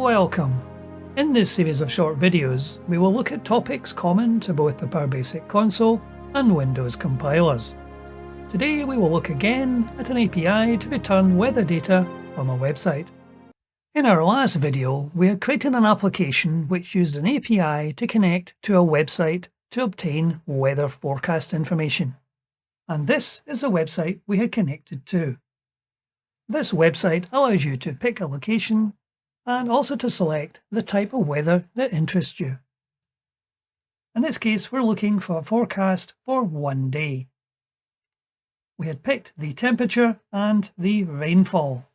Welcome! In this series of short videos, we will look at topics common to both the PowerBasic console and Windows compilers. Today we will look again at an API to return weather data from a website. In our last video, we had created an application which used an API to connect to a website to obtain weather forecast information. And this is the website we had connected to. This website allows you to pick a location and also to select the type of weather that interests you. In this case, we're looking for a forecast for 1 day. We had picked the temperature and the rainfall.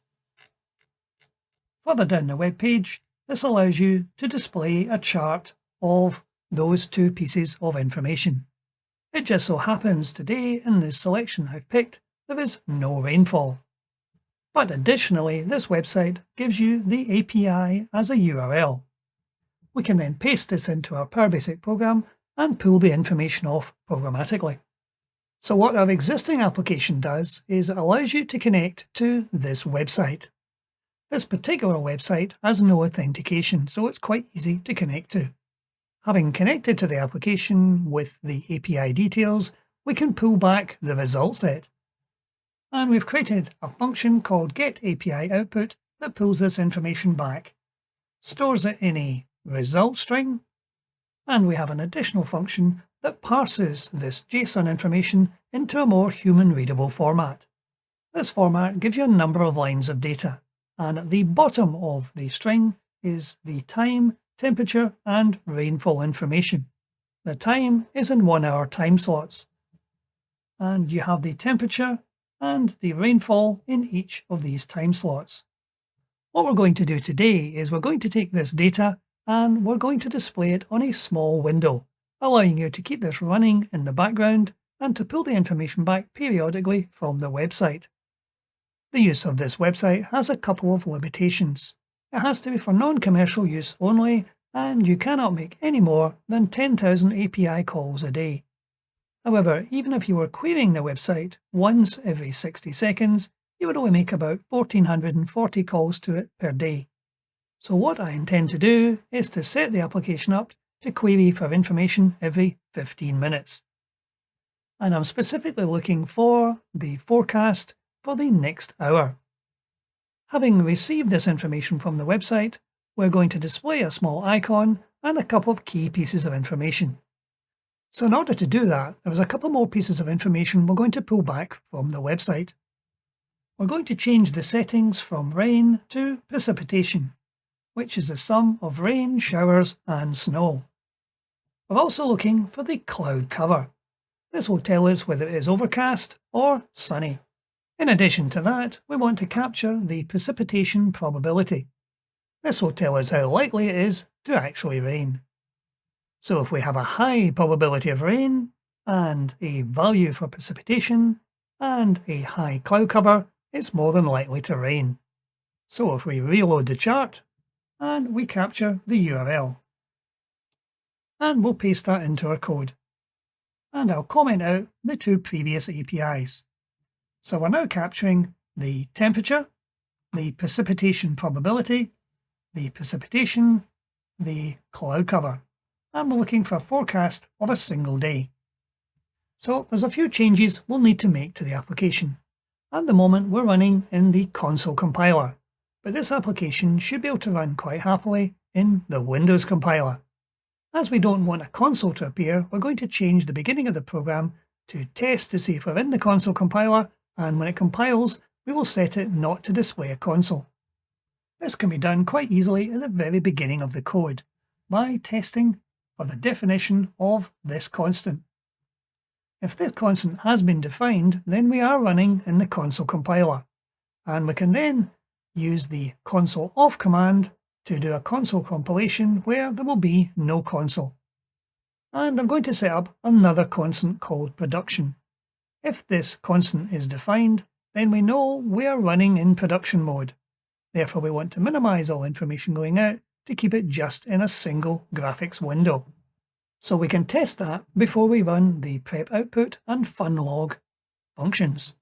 Further down the web page, this allows you to display a chart of those two pieces of information. It just so happens today in this selection I've picked, there is no rainfall. But additionally, this website gives you the API as a URL. We can then paste this into our PowerBasic program and pull the information off programmatically. So what our existing application does is it allows you to connect to this website. This particular website has no authentication, so it's quite easy to connect to. Having connected to the application with the API details, we can pull back the result set. And we've created a function called getAPIOutput that pulls this information back, stores it in a result string, and we have an additional function that parses this JSON information into a more human-readable format. This format gives you a number of lines of data, and at the bottom of the string is the time, temperature, and rainfall information. The time is in 1 hour time slots, and you have the temperature and the rainfall in each of these time slots. What we're going to do today is we're going to take this data and we're going to display it on a small window, allowing you to keep this running in the background and to pull the information back periodically from the website. The use of this website has a couple of limitations. It has to be for non-commercial use only, and you cannot make any more than 10,000 API calls a day. However, even if you were querying the website once every 60 seconds, you would only make about 1,440 calls to it per day. So what I intend to do is to set the application up to query for information every 15 minutes. And I'm specifically looking for the forecast for the next hour. Having received this information from the website, we're going to display a small icon and a couple of key pieces of information. So in order to do that, there was a couple more pieces of information we're going to pull back from the website. We're going to change the settings from rain to precipitation, which is the sum of rain, showers, and snow. We're also looking for the cloud cover. This will tell us whether it is overcast or sunny. In addition to that, we want to capture the precipitation probability. This will tell us how likely it is to actually rain. So if we have a high probability of rain, and a value for precipitation, and a high cloud cover, it's more than likely to rain. So if we reload the chart, and we capture the URL, and we'll paste that into our code. And I'll comment out the two previous APIs. So we're now capturing the temperature, the precipitation probability, the precipitation, the cloud cover. And we're looking for a forecast of a single day. So there's a few changes we'll need to make to the application. At the moment we're running in the console compiler, but this application should be able to run quite happily in the Windows compiler. As we don't want a console to appear, we're going to change the beginning of the program to test to see if we're in the console compiler, and when it compiles, we will set it not to display a console. This can be done quite easily at the very beginning of the code by testing for the definition of this constant. If this constant has been defined, then we are running in the console compiler, and we can then use the console off command to do a console compilation where there will be no console. And I'm going to set up another constant called production. If this constant is defined, then we know we are running in production mode. Therefore, we want to minimize all information going out to keep it just in a single graphics window. So we can test that before we run the prep output and funlog functions.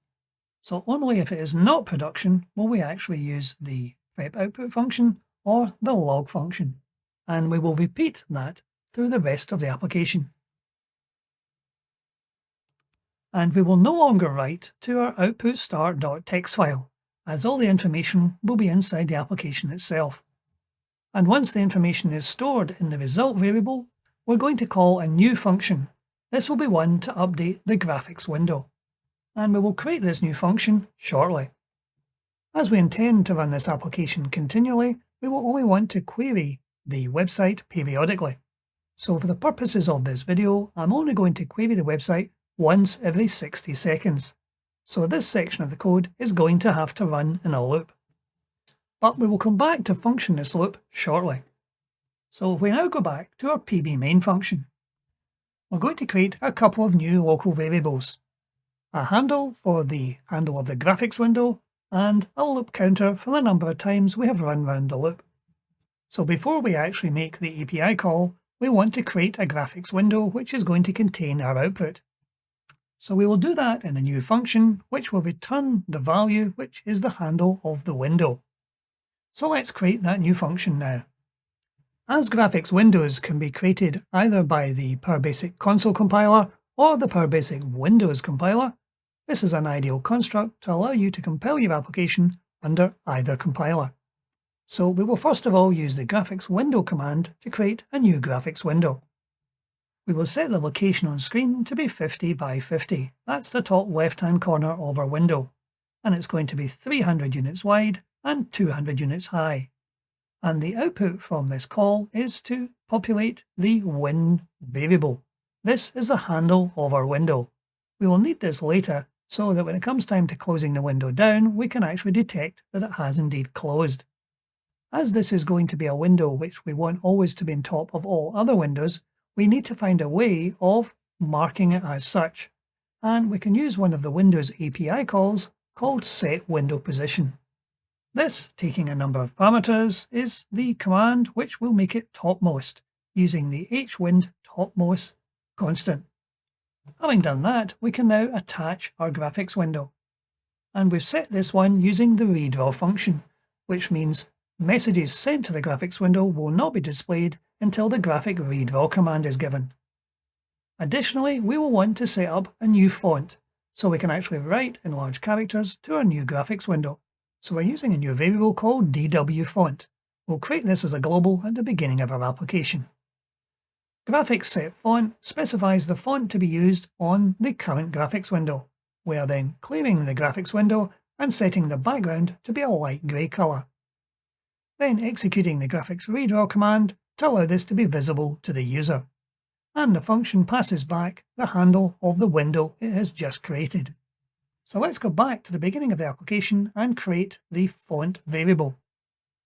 So only if it is not production will we actually use the prep output function, or the log function, and we will repeat that through the rest of the application. And we will no longer write to our output start.txt file, as all the information will be inside the application itself. And once the information is stored in the result variable, we're going to call a new function. This will be one to update the graphics window. And we will create this new function shortly. As we intend to run this application continually, we will only want to query the website periodically. So for the purposes of this video, I'm only going to query the website once every 60 seconds. So this section of the code is going to have to run in a loop. But we will come back to function this loop shortly. So if we now go back to our PB main function, we're going to create a couple of new local variables. A handle for the handle of the graphics window, and a loop counter for the number of times we have run round the loop. So before we actually make the API call, we want to create a graphics window which is going to contain our output. So we will do that in a new function which will return the value which is the handle of the window. So let's create that new function now. As graphics windows can be created either by the PowerBasic console compiler or the PowerBasic Windows compiler, this is an ideal construct to allow you to compile your application under either compiler. So we will first of all use the graphics window command to create a new graphics window. We will set the location on screen to be 50 by 50. That's the top left-hand corner of our window. And it's going to be 300 units wide and 200 units high. And the output from this call is to populate the win variable. This is the handle of our window. We will need this later so that when it comes time to closing the window down, we can actually detect that it has indeed closed. As this is going to be a window which we want always to be on top of all other windows, we need to find a way of marking it as such. And we can use one of the Windows API calls called setWindowPosition. This, taking a number of parameters, is the command which will make it topmost, using the hwind topmost constant. Having done that, we can now attach our graphics window. And we've set this one using the redraw function, which means messages sent to the graphics window will not be displayed until the graphic redraw command is given. Additionally, we will want to set up a new font, so we can actually write in large characters to our new graphics window. So we're using a new variable called DWFont. We'll create this as a global at the beginning of our application. Graphics set font specifies the font to be used on the current graphics window. We are then clearing the graphics window and setting the background to be a light grey colour. Then executing the graphics redraw command to allow this to be visible to the user. And the function passes back the handle of the window it has just created. So let's go back to the beginning of the application and create the font variable.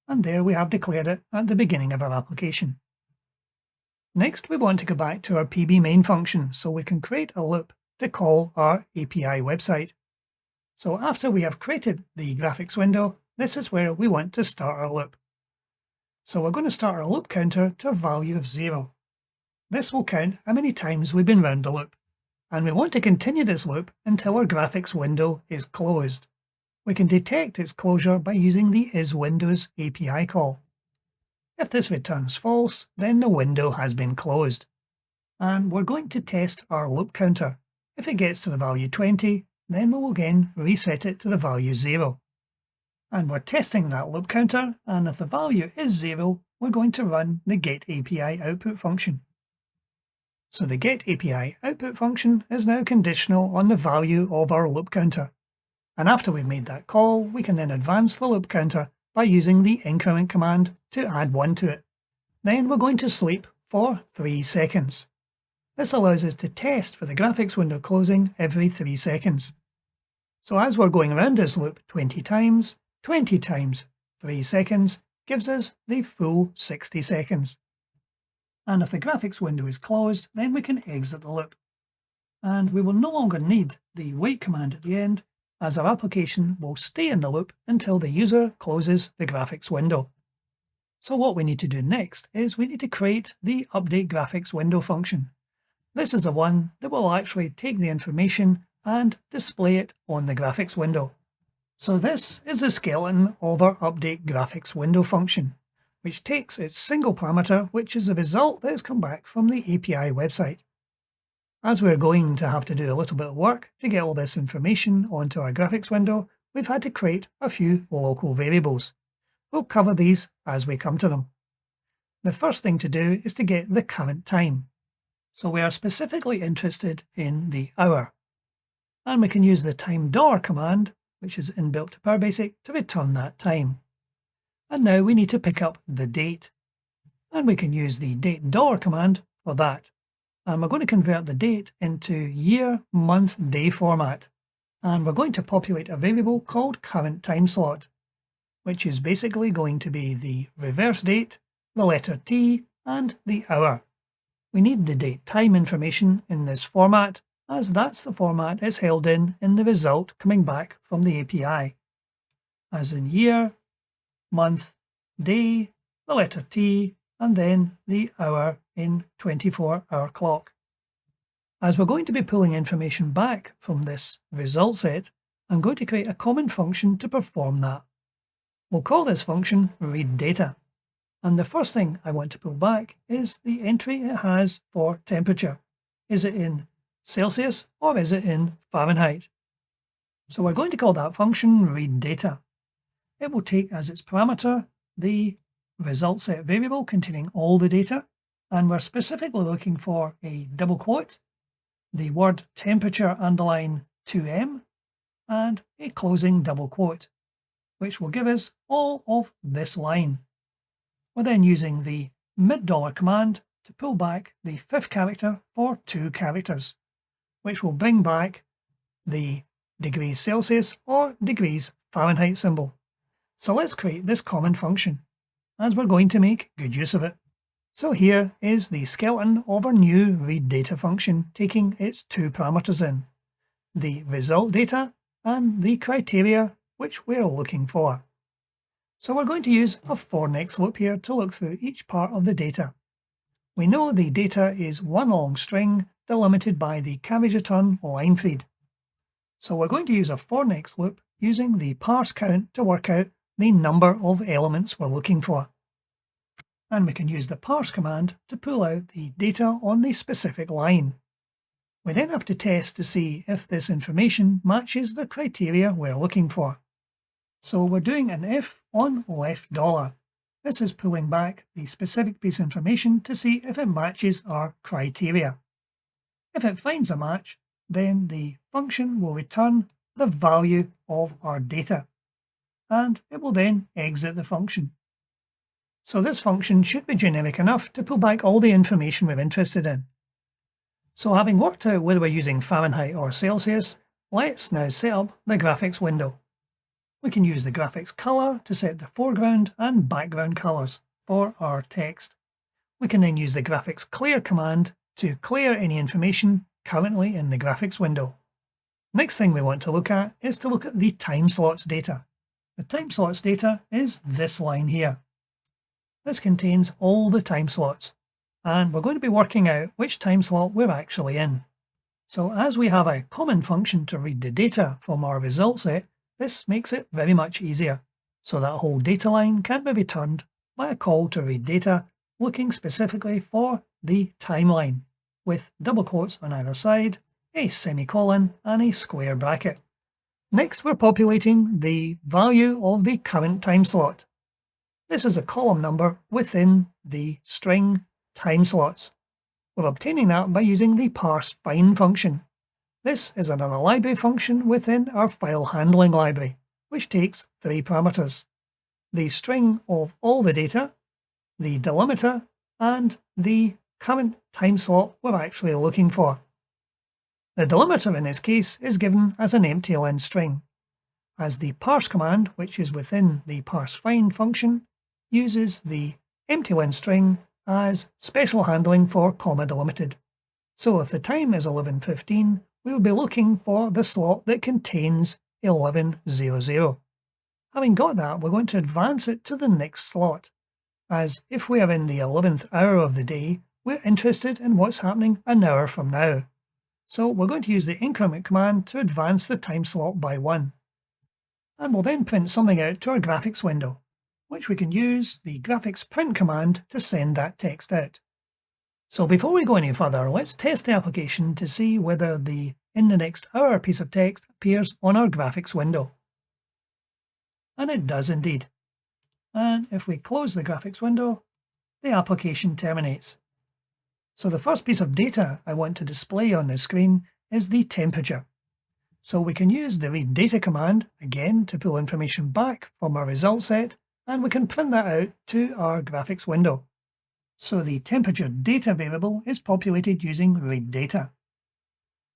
And there we have declared it at the beginning of our application. Next, we want to go back to our PB main function so we can create a loop to call our API website. So after we have created the graphics window, this is where we want to start our loop. So we're going to start our loop counter to a value of 0. This will count how many times we've been round the loop. And we want to continue this loop until our graphics window is closed. We can detect its closure by using the isWindows API call. If this returns false, then the window has been closed. And we're going to test our loop counter. If it gets to the value 20, then we will again reset it to the value 0. And we're testing that loop counter, and if the value is 0, we're going to run the getAPI output function. So the getAPI output function is now conditional on the value of our loop counter. And after we've made that call, we can then advance the loop counter by using the increment command to add 1 to it. Then we're going to sleep for 3 seconds. This allows us to test for the graphics window closing every 3 seconds. So as we're going around this loop 20 times 3 seconds gives us the full 60 seconds. And if the graphics window is closed, then we can exit the loop. And we will no longer need the wait command at the end, as our application will stay in the loop until the user closes the graphics window. So what we need to do next is we need to create the update graphics window function. This is the one that will actually take the information and display it on the graphics window. So this is the skeleton of our update graphics window function. which takes its single parameter, which is the result that has come back from the API website. As we're going to have to do a little bit of work to get all this information onto our graphics window, we've had to create a few local variables. We'll cover these as we come to them. The first thing to do is to get the current time. So we are specifically interested in the hour. And we can use the time dollar command, which is inbuilt to PowerBasic, to return that time. And now we need to pick up the date. And we can use the date dollar command for that. And we're going to convert the date into year, month, day format. And we're going to populate a variable called current time slot, which is basically going to be the reverse date, the letter T, and the hour. We need the date time information in this format, as that's the format it's held in the result coming back from the API, as in year, month, day, the letter T, and then the hour in 24-hour clock. As we're going to be pulling information back from this result set, I'm going to create a common function to perform that. We'll call this function readData. And the first thing I want to pull back is the entry it has for temperature. Is it in Celsius or is it in Fahrenheit? So we're going to call that function readData. It will take as its parameter the result set variable containing all the data, and we're specifically looking for a double quote, the word temperature underline 2M, and a closing double quote, which will give us all of this line. We're then using the mid-dollar command to pull back the fifth character for 2 characters, which will bring back the degrees Celsius or degrees Fahrenheit symbol. So let's create this common function, as we're going to make good use of it. So here is the skeleton of our new readData function, taking its 2 parameters in, the result data and the criteria which we're looking for. So we're going to use a for next loop here to look through each part of the data. We know the data is one long string delimited by the carriage return line feed. So we're going to use a for next loop using the parse count to work out the number of elements we're looking for. And we can use the parse command to pull out the data on the specific line. We then have to test to see if this information matches the criteria we're looking for. So we're doing an if on left dollar. This is pulling back the specific piece of information to see if it matches our criteria. If it finds a match, then the function will return the value of our data, and it will then exit the function. So this function should be generic enough to pull back all the information we're interested in. So having worked out whether we're using Fahrenheit or Celsius, let's now set up the graphics window. We can use the graphics color to set the foreground and background colors for our text. We can then use the graphics clear command to clear any information currently in the graphics window. Next thing we want to look at is to look at the time slots data. The time slots data is this line here. This contains all the time slots, and we're going to be working out which time slot we're actually in. So as we have a common function to read the data from our result set, this makes it very much easier. So that whole data line can be returned by a call to read data, looking specifically for the timeline, with double quotes on either side, a semicolon, and a square bracket. Next, we're populating the value of the current time slot. This is a column number within the string time slots. We're obtaining that by using the parse find function. This is another library function within our file handling library, which takes 3 parameters: the string of all the data, the delimiter, and the current time slot we're actually looking for. The delimiter in this case is given as an empty len string, as the parse command, which is within the parse find function, uses the empty len string as special handling for comma delimited. So if the time is 11:15, we will be looking for the slot that contains 11:00. Having got that, we're going to advance it to the next slot, as if we are in the 11th hour of the day, we're interested in what's happening an hour from now. So we're going to use the increment command to advance the time slot by 1. And we'll then print something out to our graphics window. which we can use the graphics print command to send that text out. So before we go any further, let's test the application to see whether the "in the next hour" piece of text appears on our graphics window. And it does indeed. And if we close the graphics window, the application terminates. So the first piece of data I want to display on the screen is the temperature. So we can use the read data command again to pull information back from our result set, and we can print that out to our graphics window. So the temperature data variable is populated using read data.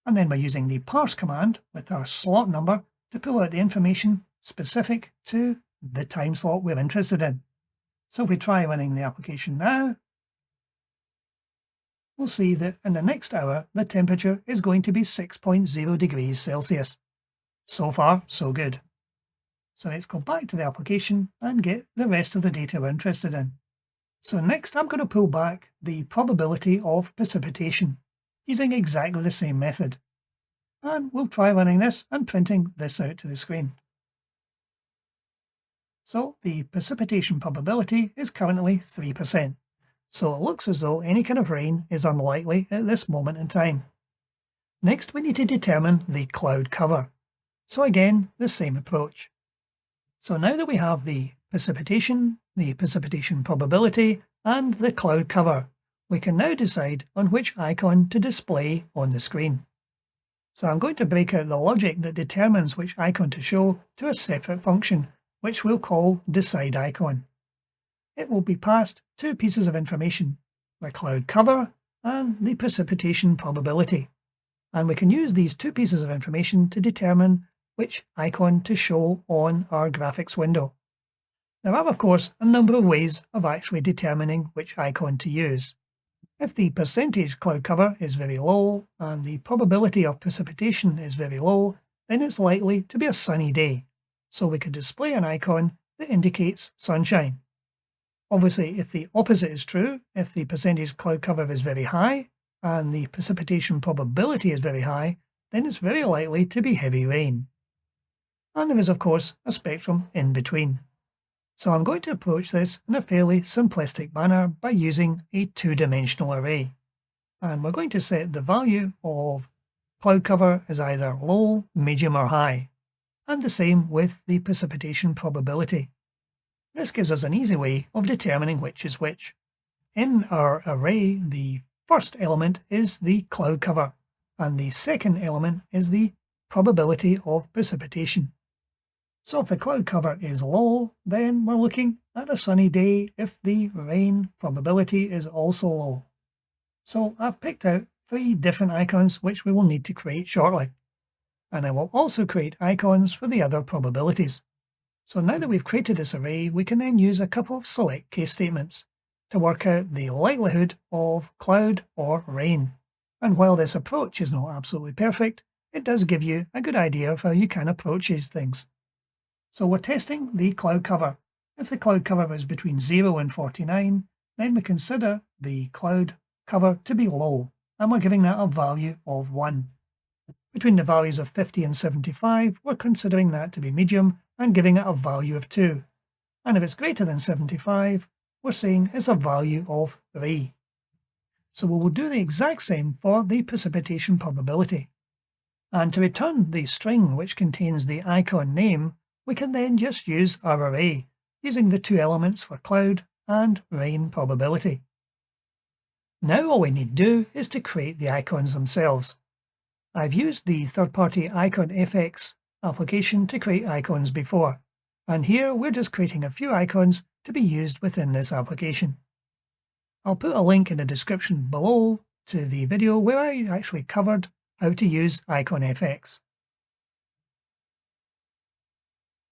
And then we're using the parse command with our slot number to pull out the information specific to the time slot we're interested in. So if we try running the application now, we'll see that in the next hour the temperature is going to be 6.0 degrees Celsius. So far, so good. So let's go back to the application and get the rest of the data we're interested in. So next I'm going to pull back the probability of precipitation using exactly the same method. And we'll try running this and printing this out to the screen. So the precipitation probability is currently 3%. So it looks as though any kind of rain is unlikely at this moment in time. Next we need to determine the cloud cover. So again, the same approach. So now that we have the precipitation probability, and the cloud cover, we can now decide on which icon to display on the screen. So I'm going to break out the logic that determines which icon to show to a separate function, which we'll call decideIcon. It will be passed two pieces of information, the cloud cover and the precipitation probability. And we can use these two pieces of information to determine which icon to show on our graphics window. There are, of course, a number of ways of actually determining which icon to use. If the percentage cloud cover is very low and the probability of precipitation is very low, then it's likely to be a sunny day. So we could display an icon that indicates sunshine. Obviously, if the opposite is true, if the percentage cloud cover is very high and the precipitation probability is very high, then it's very likely to be heavy rain. And there is, of course, a spectrum in between. So I'm going to approach this in a fairly simplistic manner by using a two-dimensional array. And we're going to set the value of cloud cover as either low, medium or high, and the same with the precipitation probability. This gives us an easy way of determining which is which. In our array, the first element is the cloud cover, and the second element is the probability of precipitation. So if the cloud cover is low, then we're looking at a sunny day if the rain probability is also low. So I've picked out 3 different icons which we will need to create shortly. And I will also create icons for the other probabilities. So now that we've created this array, we can then use a couple of select case statements to work out the likelihood of cloud or rain. And while this approach is not absolutely perfect, it does give you a good idea of how you can approach these things. So we're testing the cloud cover. If the cloud cover is between 0 and 49, then we consider the cloud cover to be low, and we're giving that a value of 1. Between the values of 50 and 75, we're considering that to be medium and giving it a value of 2. And if it's greater than 75, we're saying it's a value of 3. So we will do the exact same for the precipitation probability. And to return the string which contains the icon name, we can then just use our array, using the 2 elements for cloud and rain probability. Now all we need to do is to create the icons themselves. I've used the third-party IconFX application to create icons before, and here we're just creating a few icons to be used within this application. I'll put a link in the description below to the video where I actually covered how to use IconFX.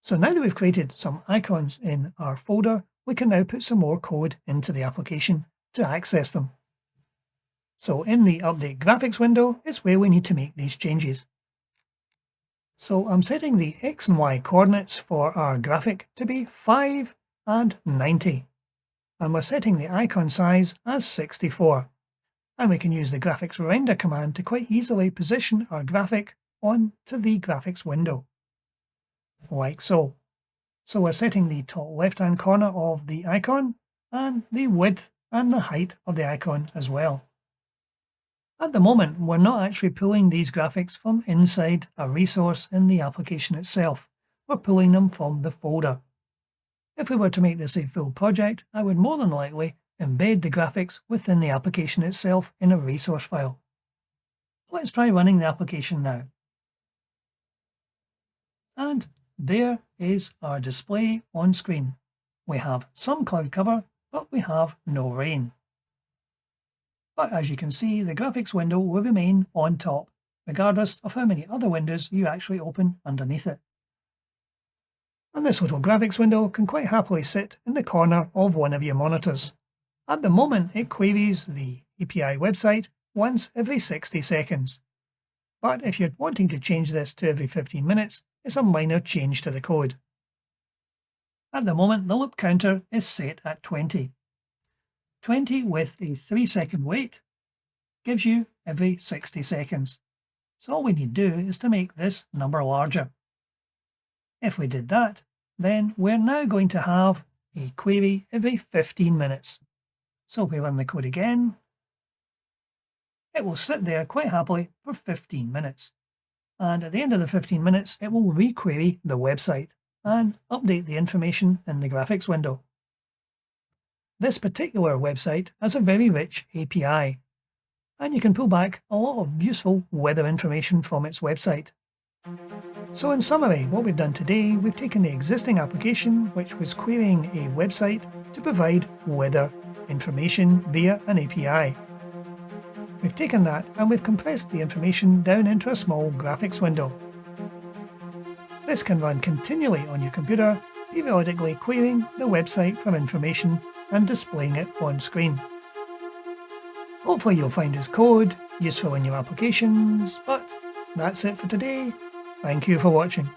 So now that we've created some icons in our folder, we can now put some more code into the application to access them. So in the Update Graphics window is where we need to make these changes. So I'm setting the X and Y coordinates for our graphic to be 5 and 90. And we're setting the icon size as 64. And we can use the graphics render command to quite easily position our graphic onto the graphics window, like so. So we're setting the top left-hand corner of the icon and the width and the height of the icon as well. At the moment, we're not actually pulling these graphics from inside a resource in the application itself. We're pulling them from the folder. If we were to make this a full project, I would more than likely embed the graphics within the application itself in a resource file. Let's try running the application now. And there is our display on screen. We have some cloud cover, but we have no rain. But as you can see, the graphics window will remain on top, regardless of how many other windows you actually open underneath it. And this little graphics window can quite happily sit in the corner of one of your monitors. At the moment, it queries the API website once every 60 seconds. But if you're wanting to change this to every 15 minutes, it's a minor change to the code. At the moment, the loop counter is set at 20. 20 with a 3-second wait gives you every 60 seconds. So all we need to do is to make this number larger. If we did that, then we're now going to have a query every 15 minutes. So if we run the code again, it will sit there quite happily for 15 minutes. And at the end of the 15 minutes, it will requery the website and update the information in the graphics window. This particular website has a very rich API, and you can pull back a lot of useful weather information from its website. So in summary, what we've done today, we've taken the existing application, which was querying a website to provide weather information via an API. We've taken that and we've compressed the information down into a small graphics window. This can run continually on your computer, periodically querying the website for information and displaying it on screen. Hopefully you'll find this code useful in your applications, but that's it for today. Thank you for watching.